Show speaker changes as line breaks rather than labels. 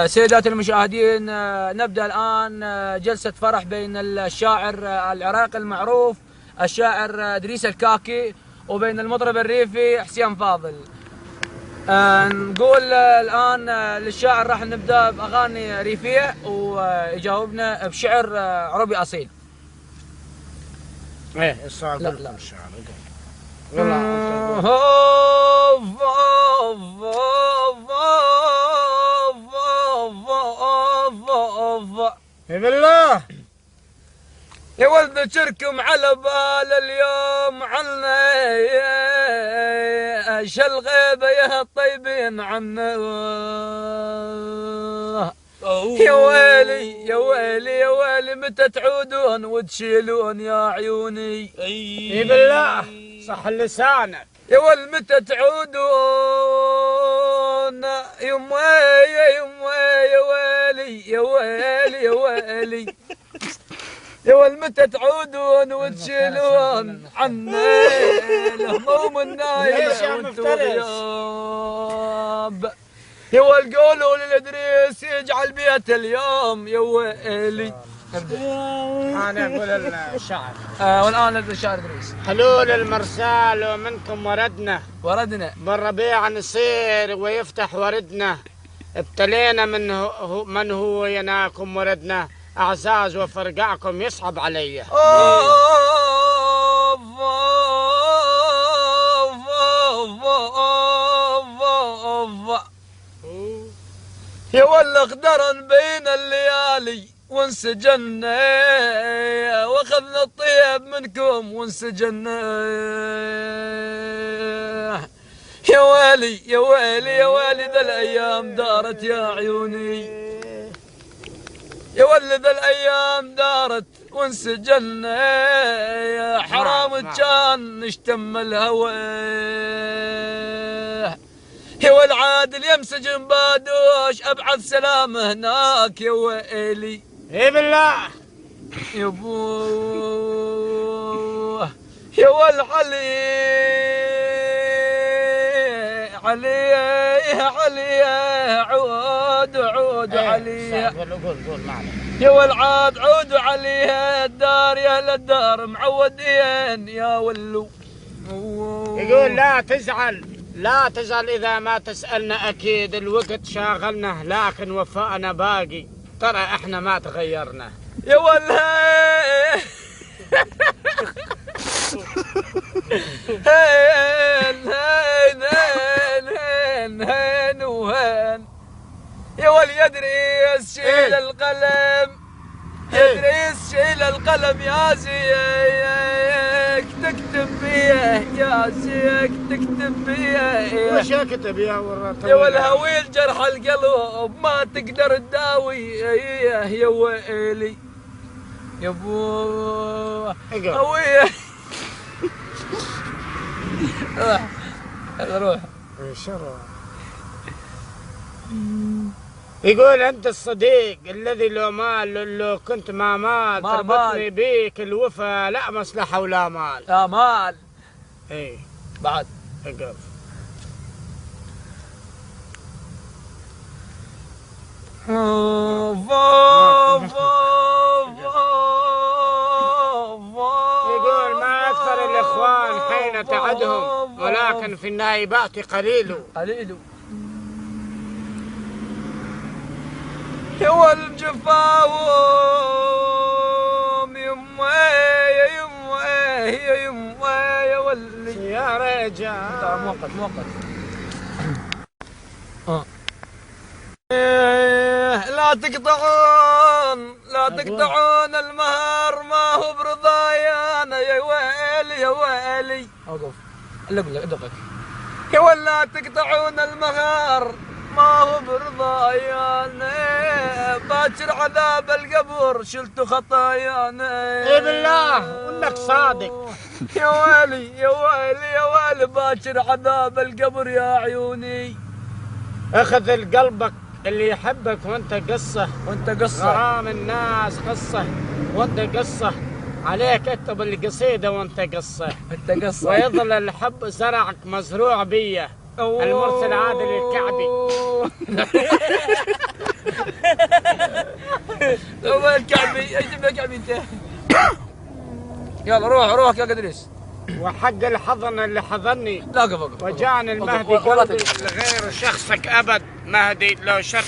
سيدات المشاهدين، نبدأ الآن جلسة فرح بين الشاعر العراقي المعروف الشاعر إدريس الكاكي وبين المطرب الريفي حسين فاضل. نقول الآن للشاعر راح نبدأ بأغاني ريفية ويجاوبنا بشعر عربي أصيل.
ايه السؤال؟
لا
الشعر بالله
يا ولد شركم على بال اليوم عنا شل غيبة يا الطيبين عنا. يا ويلي يا ويلي يا ويلي متى تعودون وتشيلون يا عيوني.
اي بالله صح لسانك.
يا ول متى تعودون يما يا ويلي يا ويلي يا ويلي يا ول متى تعودون وتشيلون عنا الهموم النايم وانتو غياب. يا ول قولوا للإدريس يجعل بيت اليوم يا ويلي.
انا اقول الشعر.
والان الشاعر إدريس.
حلول المرسال ومنكم وردنا بالربيع نصير ويفتح وردنا. ابتلينا من هو يناكم وردنا. اعزاز وفرقعكم يصعب علي.
يا ولا اقدرن بين الليالي وانسجنا واخذنا الطيب منكم وانسجنا. يا ويلي يا ويلي يا ويلي ذا الايام دارت يا عيوني. يا ولي ذا الايام دارت وانسجنا يا حرام كان نشتم الهوى. يا والعادل يمسجن بادوش ابعث سلام هناك يا ويلي.
اي بالله
يا ابوه يا والعلي علي علي عود عود علي.
قول معنا.
يا والعاد عود عليها الدار يا للدار معودين يا ولو.
يقول لا تزعل إذا ما تسألنا. أكيد الوقت شاغلنا لكن وفاءنا باقي. ترى إحنا ما تغيرنا.
يا والله هين هين هين هين وهين. يا ولي إدريس شيل القلم يا إدريس شيل القلم يا زيك تكتب بيه يا زيك تكتب بيه.
وش اكتب يا ورا؟
يا والهويل جرح القلب ما تقدر تداوي يا ويلي. يا ابوه هويه روح
يقول أنت الصديق الذي لو كنت ما مال تربطني بيك الوفا لا مصلحة ولا مال.
لا مال.
اي
بعد
اقف. يقول ما أكثر الإخوان حين تعدهم ولكن في النائبات قليل.
يا والجفاوم يما يا يما يا يما يا ولي
يا رجال.
مؤقت. لا تقطعون المهر ما هو برضاي انا يا ويلي يا ويلي. اوقف دقق. يا ولا تقطعون المهر ما هو برضايانا باكر عذاب القبر شلت خطايانا.
اي بالله وانك صادق.
يا ويلي يا ويلي يا ويلي باكر عذاب القبر يا عيوني.
اخذ قلبك اللي يحبك وانت قصه غرام الناس قصه وانت قصه. عليك اكتب القصيده وانت قصه ويظل الحب زرعك مزروع بيه. المرسل عادل الكعبي.
هو الكعبي اجيب لك كعبي انت. يلا روح يا قدريس.
وحق الحضن اللي حضني
لا قبل
وجاني المهدي قلبي لغير شخصك ابد مهدي لو شرط